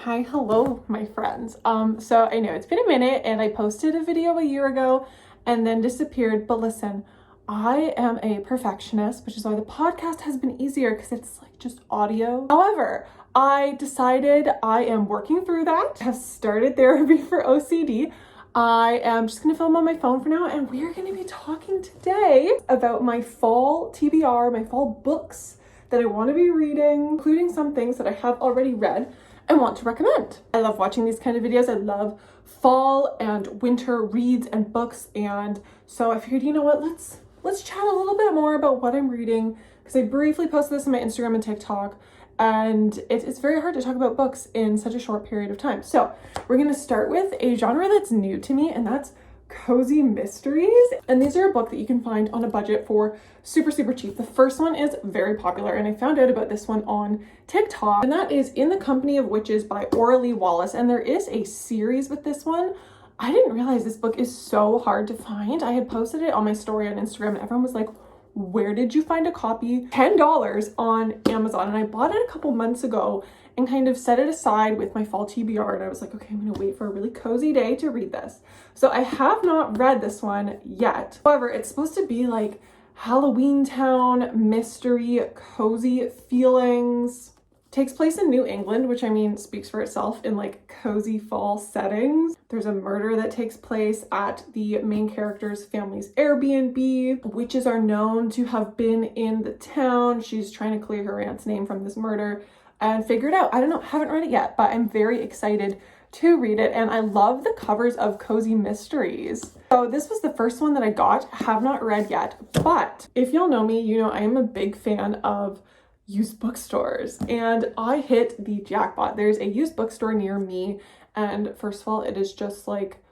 Hi, hello, my friends. So I know it's been a minute and I posted a video a year ago and then disappeared, but listen, I am a perfectionist, which is why the podcast has been easier because it's like just audio. However, I decided I am working through that. I have started therapy for OCD. I am just gonna film on my phone for now, and we are gonna be talking today about my fall TBR, my fall books that I want to be reading, including some things that I have already read and want to recommend. I love watching these kind of videos. I love fall and winter reads and books, and so I figured, you know what, let's chat a little bit more about what I'm reading, because I briefly posted this on my Instagram and TikTok, and it's very hard to talk about books in such a short period of time. So we're going to start with a genre that's new to me, and that's cozy mysteries. And these are a book that you can find on a budget for super cheap. The first one is very popular, and I found out about this one on TikTok, and that is In the Company of Witches by Oralee Wallace. And there is a series with this one. I didn't realize this book is so hard to find. I had posted it on my story on Instagram and everyone was like, where did you find a copy? $10 on Amazon. And I bought it a couple months ago and kind of set it aside with my fall TBR. And I was like, okay, I'm gonna wait for a really cozy day to read this. So I have not read this one yet. However, it's supposed to be like Halloween Town, mystery, cozy feelings. Takes place in New England, which I mean speaks for itself in like cozy fall settings. There's a murder that takes place at the main character's family's Airbnb. Witches are known to have been in the town. She's trying to clear her aunt's name from this murder and figure it out. I don't know, haven't read it yet, but I'm very excited to read it, and I love the covers of cozy mysteries. So this was the first one that I got, have not read yet, but if y'all know me, you know I am a big fan of used bookstores, and I hit the jackpot. There's a used bookstore near me, and first of all, it is just like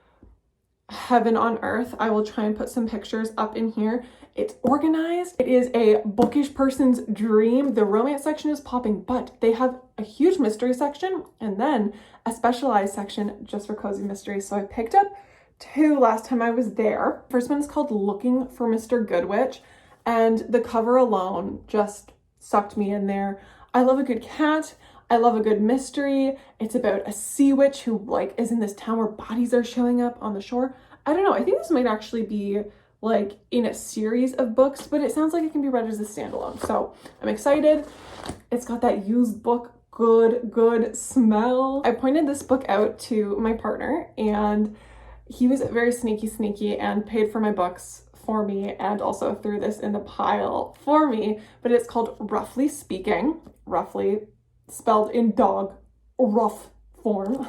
heaven on earth. I will try and put some pictures up in here. It's organized. It is a bookish person's dream. The romance section is popping, but they have a huge mystery section and then a specialized section just for cozy mysteries. So I picked up two last time I was there. First one is called Looking for Mr. Goodwitch, and the cover alone just sucked me in there. I love a good cat. I love a good mystery. It's about a sea witch who like is in this town where bodies are showing up on the shore. I don't know. I think this might actually be like in a series of books, but it sounds like it can be read as a standalone. So I'm excited. It's got that used book good smell. I pointed this book out to my partner, and he was very sneaky and paid for my books for me and also threw this in the pile for me. But it's called Roughly Speaking, roughly spelled in dog rough form.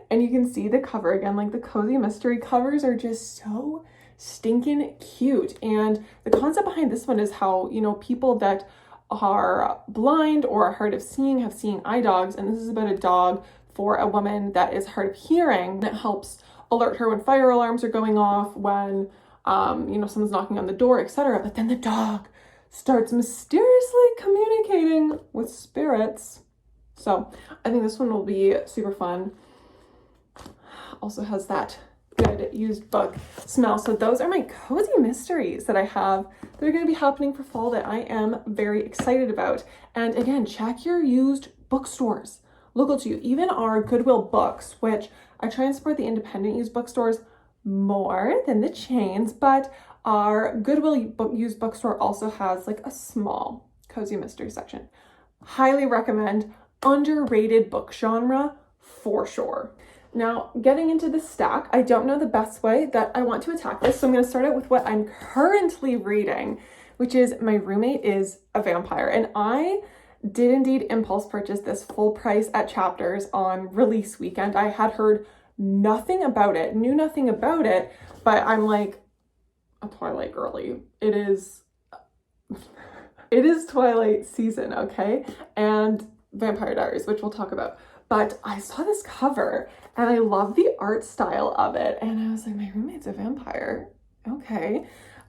And you can see the cover again, like the cozy mystery covers are just so stinking cute. And the concept behind this one is how, you know, people that are blind or are hard of seeing have seeing eye dogs, and this is about a dog for a woman that is hard of hearing that helps alert her when fire alarms are going off, when you know, someone's knocking on the door, etc. But then the dog starts mysteriously communicating with spirits. So I think this one will be super fun. Also has that good used book smell. So those are my cozy mysteries that I have that are going to be happening for fall that I am very excited about. And again, check your used bookstores local to you. Even our Goodwill books, which I try and support the independent used bookstores more than the chains, but our Goodwill used bookstore also has like a small cozy mystery section. Highly recommend. Underrated book genre for sure. Now, getting into the stack, I don't know the best way that I want to attack this, so I'm going to start out with what I'm currently reading, which is My Roommate is a Vampire. And I did indeed impulse purchase this full price at Chapters on release weekend. I had heard nothing about it, knew nothing about it, but I'm like a Twilight girly. It is Twilight season, okay? And Vampire Diaries, which we'll talk about. But I saw this cover and I love the art style of it. And I was like, my roommate's a vampire. Okay.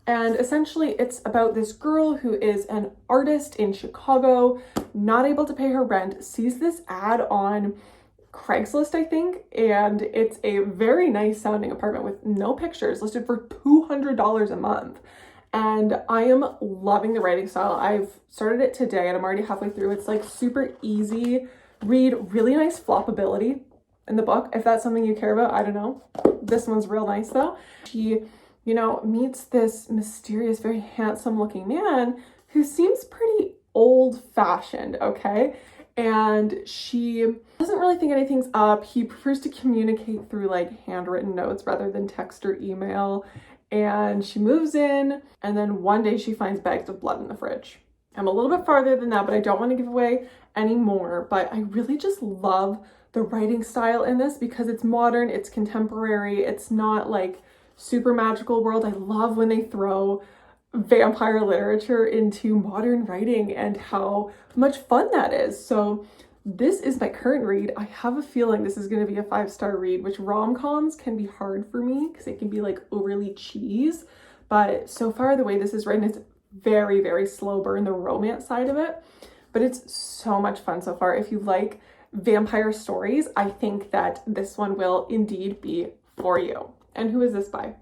And essentially it's about this girl who is an artist in Chicago, not able to pay her rent, sees this ad on Craigslist, I think, and it's a very nice sounding apartment with no pictures, listed for $200 a month. And I am loving the writing style. I've started it today and I'm already halfway through. It's like super easy read. Really nice floppability in the book, if that's something you care about. I don't know. This one's real nice though. She, you know, meets this mysterious, very handsome looking man who seems pretty old-fashioned, okay? And she doesn't really think anything's up. He prefers to communicate through like handwritten notes rather than text or email. And she moves in, and then one day she finds bags of blood in the fridge. I'm a little bit farther than that, but I don't want to give away any more. But I really just love the writing style in this because it's modern, it's contemporary, it's not like super magical world. I love when they throw vampire literature into modern writing and how much fun that is. So this is my current read. I have a feeling this is going to be a 5-star read, which rom-coms can be hard for me because it can be like overly cheese. But so far the way this is written, it's very, very slow burn, the romance side of it. But it's so much fun so far. If you like vampire stories, I think that this one will indeed be for you. And who is this by?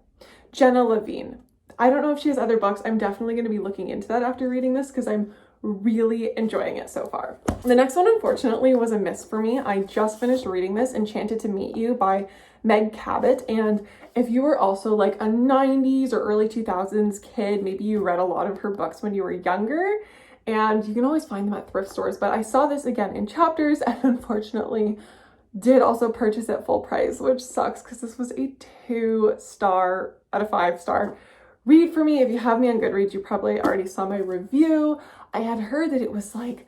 Jenna Levine. I don't know if she has other books. I'm definitely going to be looking into that after reading this because I'm really enjoying it so far. The next one, unfortunately, was a miss for me. I just finished reading this, Enchanted to Meet You by Meg Cabot. And if you were also like a 90s or early 2000s kid, maybe you read a lot of her books when you were younger, and you can always find them at thrift stores. But I saw this again in chapters and unfortunately did also purchase at full price, which sucks because this was a 2-star out of 5-star read for me. If you have me on Goodreads, you probably already saw my review. I had heard that it was like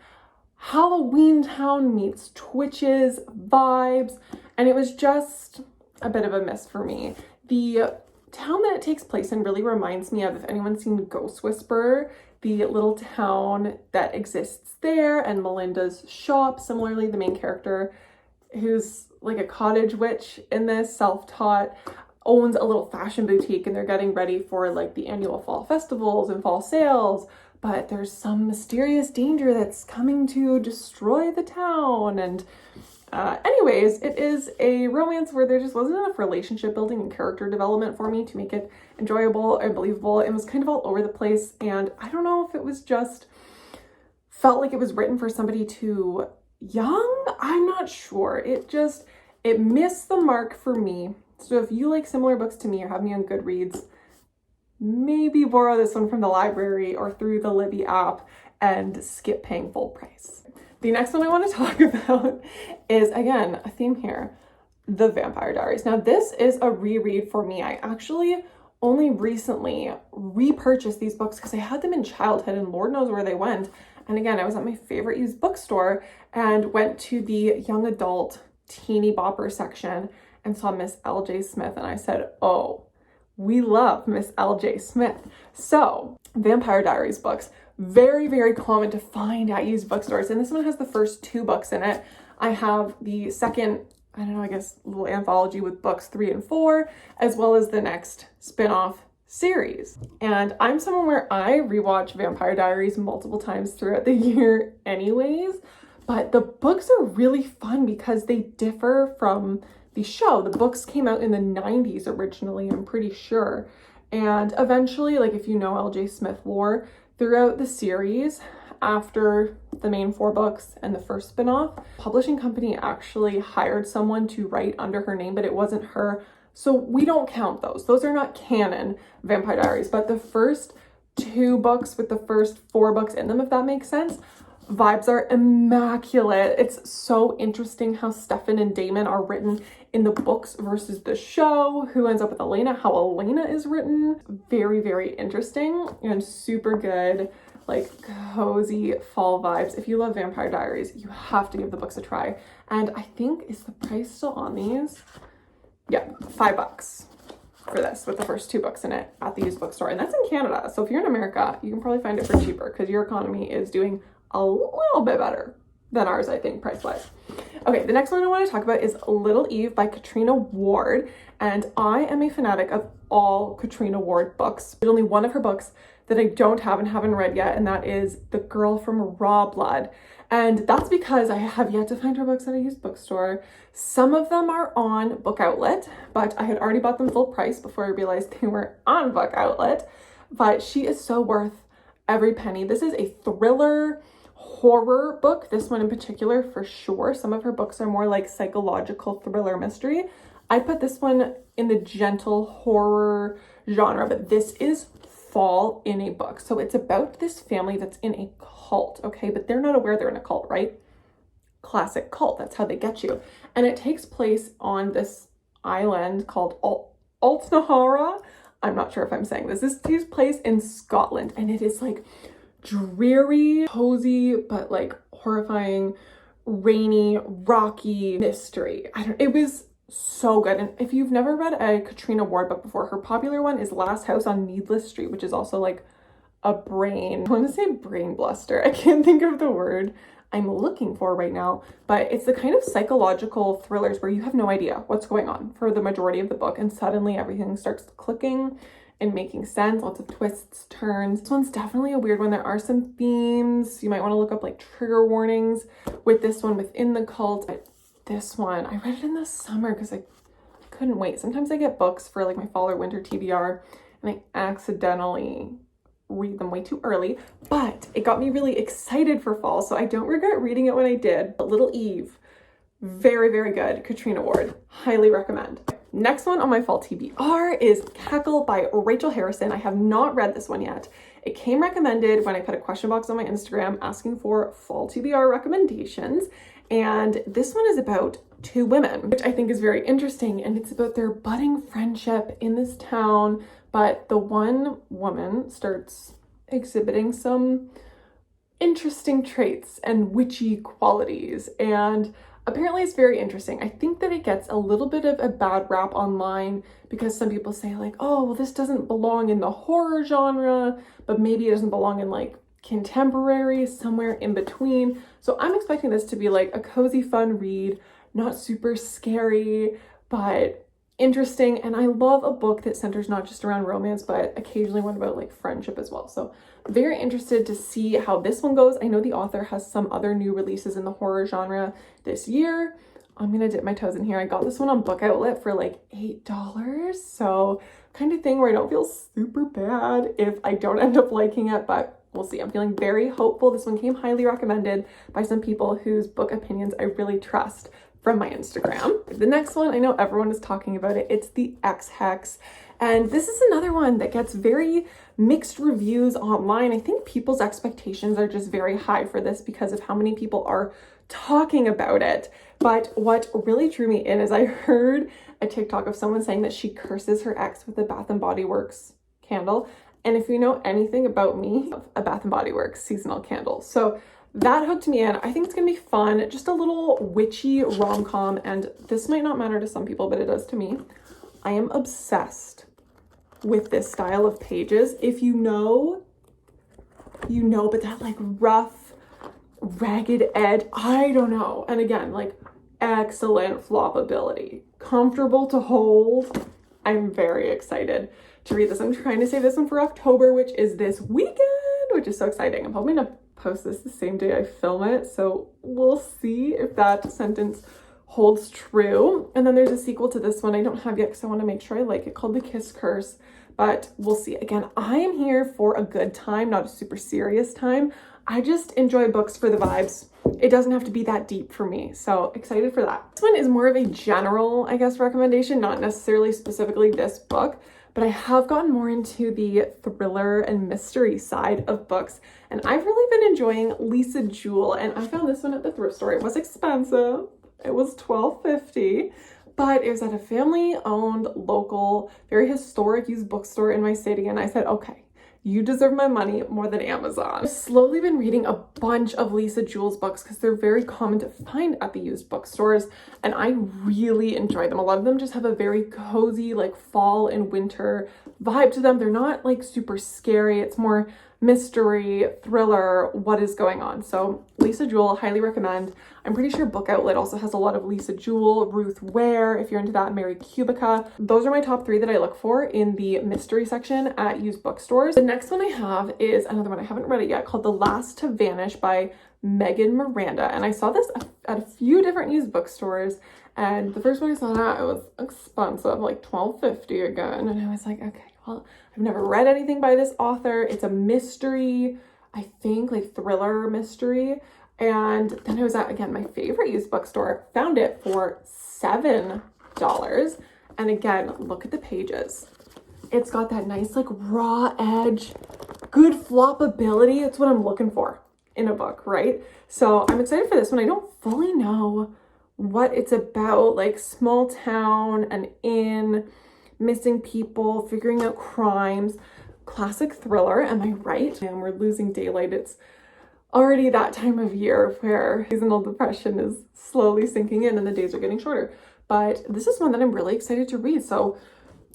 Halloween Town meets Twitches vibes, and it was just a bit of a miss for me. The town that it takes place in really reminds me of, if anyone's seen Ghost Whisperer, the little town that exists there, and Melinda's shop. Similarly, the main character, who's like a cottage witch in this, self-taught, owns a little fashion boutique, and they're getting ready for like the annual fall festivals and fall sales. But there's some mysterious danger that's coming to destroy the town. And anyways, it is a romance where there just wasn't enough relationship building and character development for me to make it enjoyable and believable. It was kind of all over the place, and I don't know if it was just felt like it was written for somebody too young. I'm not sure. It missed the mark for me. So if you like similar books to me or have me on Goodreads, maybe borrow this one from the library or through the Libby app and skip paying full price. The next one I want to talk about is, again, a theme here, The Vampire Diaries. Now, this is a reread for me. I actually only recently repurchased these books because I had them in childhood and Lord knows where they went. And again, I was at my favorite used bookstore and went to the young adult teeny bopper section and saw Miss L.J. Smith, and I said, oh, we love Miss L.J. Smith. So, Vampire Diaries books, very, very common to find at used bookstores, and this one has the first 2 books in it. I have the second, I don't know, I guess little anthology with books 3 and 4, as well as the next spin-off series. And I'm someone where I rewatch Vampire Diaries multiple times throughout the year anyways, but the books are really fun because they differ from the show. The books came out in the 90s originally, I'm pretty sure. And eventually, like if you know L.J. Smith lore, throughout the series, after the main 4 books and the first spin-off, publishing company actually hired someone to write under her name, but it wasn't her. So we don't count those. Those are not canon Vampire Diaries, but the first 2 books with the first 4 books in them, if that makes sense, vibes are immaculate. It's so interesting how Stefan and Damon are written in the books versus the show, who ends up with Elena, how Elena is written. Very, very interesting and super good, like cozy fall vibes. If you love Vampire Diaries, you have to give the books a try. And I think, is the price still on these? Yeah, $5 for this with the first 2 books in it at the used bookstore. And that's in Canada. So if you're in America, you can probably find it for cheaper because your economy is doing a little bit better than ours, I think, price-wise. Okay, the next one I want to talk about is Little Eve by Katrina Ward, and I am a fanatic of all Katrina Ward books. There's only one of her books that I don't have and haven't read yet, and that is The Girl from Raw Blood. And that's because I have yet to find her books at a used bookstore. Some of them are on Book Outlet, but I had already bought them full price before I realized they were on Book Outlet. But she is so worth every penny. This is a thriller horror book, this one in particular for sure. Some of her books are more like psychological thriller mystery. I put this one in the gentle horror genre, but this is fall in a book. So it's about this family that's in a cult, okay? But they're not aware they're in a cult, right? Classic cult, that's how they get you. And it takes place on this island called Altnahara. I'm not sure if I'm saying this. This takes place in Scotland, and it is like dreary, cozy, but like horrifying, rainy, rocky mystery. It was so good. And if you've never read a Katrina Ward book before, her popular one is Last House on Needless Street, which is also like a brain, I want to say brain bluster. I can't think of the word I'm looking for right now, but it's the kind of psychological thrillers where you have no idea what's going on for the majority of the book, and suddenly everything starts clicking and making sense. Lots of twists, turns. This one's definitely a weird one. There are some themes. You might want to look up like trigger warnings with this one within the cult. But this one, I read it in the summer because I couldn't wait. Sometimes I get books for like my fall or winter TBR and I accidentally read them way too early, but it got me really excited for fall, so I don't regret reading it when I did. But Little Eve, very, very good. Katrina Ward, highly recommend. Next one on my fall TBR is Cackle by Rachel Harrison. I have not read this one yet. It came recommended when I put a question box on my Instagram asking for fall TBR recommendations, and this one is about two women, which I think is very interesting, and it's about their budding friendship in this town. But the one woman starts exhibiting some interesting traits and witchy qualities, and apparently it's very interesting. I think that it gets a little bit of a bad rap online because some people say like, oh, well, this doesn't belong in the horror genre, but maybe it doesn't belong in like contemporary, somewhere in between. So I'm expecting this to be like a cozy, fun read, not super scary, but interesting. And I love a book that centers not just around romance, but occasionally one about like friendship as well. So very interested to see how this one goes. I know the author has some other new releases in the horror genre this year. I'm gonna dip my toes in here. I got this one on Book Outlet for like $8. So kind of thing where I don't feel super bad if I don't end up liking it, but we'll see. I'm feeling very hopeful. This one came highly recommended by some people whose book opinions I really trust from my Instagram. The next one, I know everyone is talking about it. It's the Xhex. And this is another one that gets very mixed reviews online. I think people's expectations are just very high for this because of how many people are talking about it. But what really drew me in is I heard a TikTok of someone saying that she curses her ex with a Bath & Body Works candle. And if you know anything about me, a Bath & Body Works seasonal candle. So that hooked me in. I think it's gonna be fun, just a little witchy rom-com, and this might not matter to some people, but it does to me. I am obsessed with this style of pages. If you know, you know, but that like rough, ragged edge, I don't know. And again, like excellent floppability, comfortable to hold. I'm very excited to read this. I'm trying to save this one for October, which is this weekend, which is so exciting. I'm hoping to post this the same day I film it, so we'll see if that sentence holds true. And then there's a sequel to this one I don't have yet because I want to make sure I like it, called The Kiss Curse, but we'll see. Again, I am here for a good time, not a super serious time. I just enjoy books for the vibes. It doesn't have to be that deep for me, so excited for that. This one is more of a general, I guess, recommendation, not necessarily specifically this book, but I have gotten more into the thriller and mystery side of books, and I've really been enjoying Lisa Jewell, and I found this one at the thrift store. It was expensive. It was $12.50, but it was at a family-owned, local, very historic used bookstore in my city, and I said, okay, you deserve my money more than Amazon. I've slowly been reading a bunch of Lisa Jewell's books because they're very common to find at the used bookstores, and I really enjoy them. A lot of them just have a very cozy, like fall and winter vibe to them. They're not like super scary. It's more mystery, thriller, what is going on. So Lisa Jewell, highly recommend. I'm pretty sure Book Outlet also has a lot of Lisa Jewell, Ruth Ware, if you're into that, Mary Kubica. Those are my top 3 that I look for in the mystery section at used bookstores. The next one I have is another one, I haven't read it yet, called The Last to Vanish by Megan Miranda. And I saw this at a few different used bookstores, and the first one I saw it was expensive, like $12.50 again. And I was like, okay, well, I've never read anything by this author. It's a mystery. I think like thriller mystery. And then I was at, again, my favorite used bookstore, found it for $7. And again, look at the pages. It's got that nice like raw edge, good floppability. It's what I'm looking for in a book, right? So I'm excited for this one. I don't fully know what it's about, like small town, an inn, missing people, figuring out crimes, classic thriller, am I right? And we're losing daylight. It's already that time of year where seasonal depression is slowly sinking in and the days are getting shorter. But this is one that I'm really excited to read. So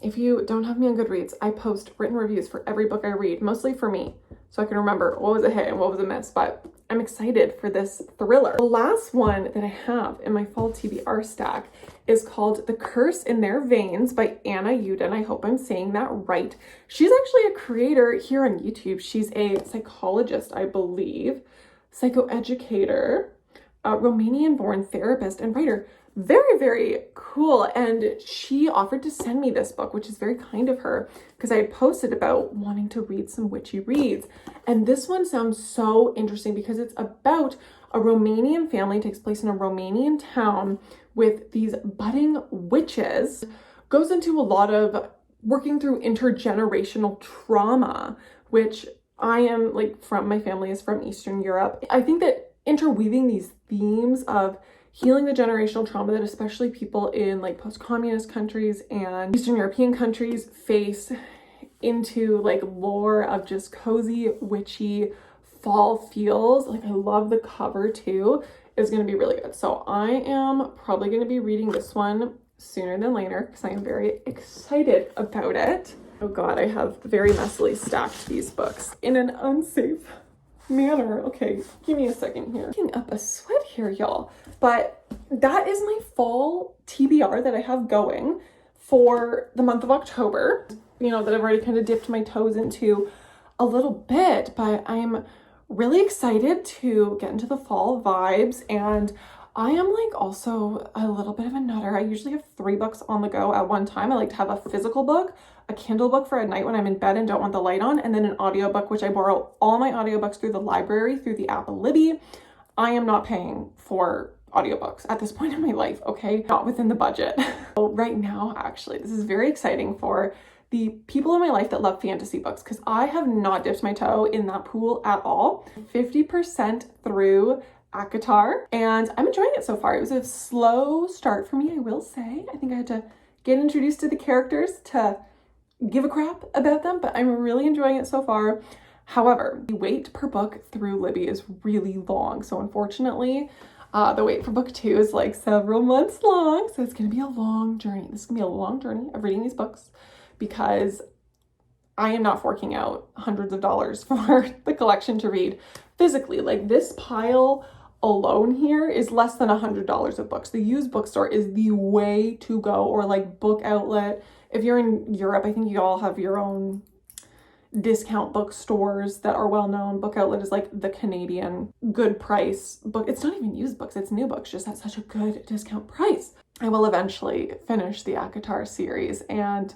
if you don't have me on Goodreads, I post written reviews for every book I read, mostly for me, so I can remember what was a hit and what was a miss, but I'm excited for this thriller. The last one that I have in my fall TBR stack is called The Curse in Their Veins by Annauden. I hope I'm saying that right. She's actually a creator here on YouTube. She's a psychologist, I believe, psychoeducator, Romanian-born therapist and writer. Very, very cool. And she offered to send me this book, which is very kind of her, because I had posted about wanting to read some witchy reads. And this one sounds so interesting because it's about a Romanian family, takes place in a Romanian town with these budding witches, goes into a lot of working through intergenerational trauma, which I am like from, my family is from Eastern Europe. I think that interweaving these themes of healing the generational trauma that especially people in like post-communist countries and Eastern European countries face into like lore of just cozy, witchy fall feels. Like I love the cover too, is going to be really good. So I am probably going to be reading this one sooner than later because I am very excited about it. Oh God, I have very messily stacked these books in an unsafe manner. Okay, give me a second here. Picking up a sweat here, y'all. But that is my fall TBR that I have going for the month of October, you know, that I've already kind of dipped my toes into a little bit, but I'm really excited to get into the fall vibes. And I am like also a little bit of a nutter. I usually have 3 books on the go at one time. I like to have a physical book, a Kindle book for at night when I'm in bed and don't want the light on, and then an audiobook, which I borrow all my audiobooks through the library, through the app Libby. I am not paying for audiobooks at this point in my life, okay? Not within the budget. So right now, actually, this is very exciting for the people in my life that love fantasy books, because I have not dipped my toe in that pool at all. 50% through ACOTAR, and I'm enjoying it so far. It was a slow start for me, I will say. I think I had to get introduced to the characters to give a crap about them, but I'm really enjoying it so far. However, the wait per book through Libby is really long, so unfortunately, the wait for book 2 is like several months long, so it's going to be a long journey. This is going to be a long journey of reading these books because I am not forking out hundreds of dollars for the collection to read physically. Like this pile alone here is less than $100 of books. The used bookstore is the way to go, or like Book Outlet. If you're in Europe, I think you all have your own discount bookstores that are well known. Book Outlet is like the Canadian good price book. It's not even used books, it's new books, just at such a good discount price. I will eventually finish the ACOTAR series and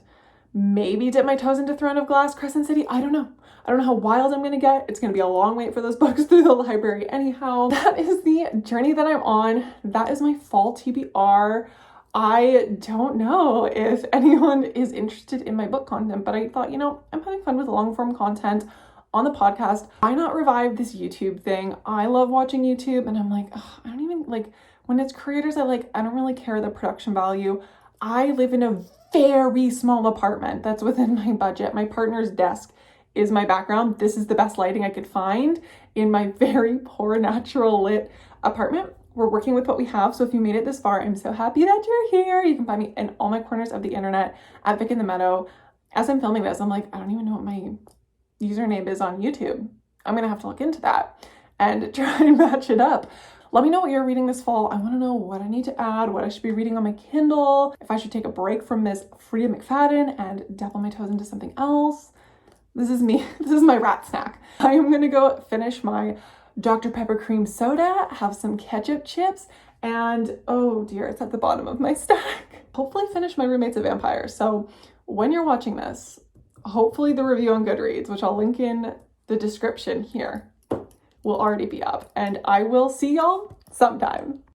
maybe dip my toes into Throne of Glass, Crescent City. I don't know. I don't know how wild I'm gonna get. It's gonna be a long wait for those books through the library anyhow. That is the journey that I'm on. That is my fall TBR. I don't know if anyone is interested in my book content, but I thought, you know, I'm having fun with long form content on the podcast. Why not revive this YouTube thing? I love watching YouTube and I'm like, ugh, I don't even like, when it's creators I don't really care the production value. I live in a very small apartment that's within my budget. My partner's desk is my background. This is the best lighting I could find in my very poor natural lit apartment. We're working with what we have. So if you made it this far, I'm so happy that you're here. You can find me in all my corners of the internet at vicinthemeadow. As I'm filming this, I'm like, I don't even know what my username is on YouTube. I'm gonna have to look into that and try and match it up. Let me know what you're reading this fall. I wanna know what I need to add, what I should be reading on my Kindle, if I should take a break from this Frida McFadden and dabble my toes into something else. This is me, this is my rat snack. I am gonna go finish my Dr. Pepper cream soda, have some ketchup chips, and oh dear, it's at the bottom of my stack. Hopefully finish my Roommate's a Vampire. So when you're watching this, hopefully the review on Goodreads, which I'll link in the description here, will already be up, and I will see y'all sometime.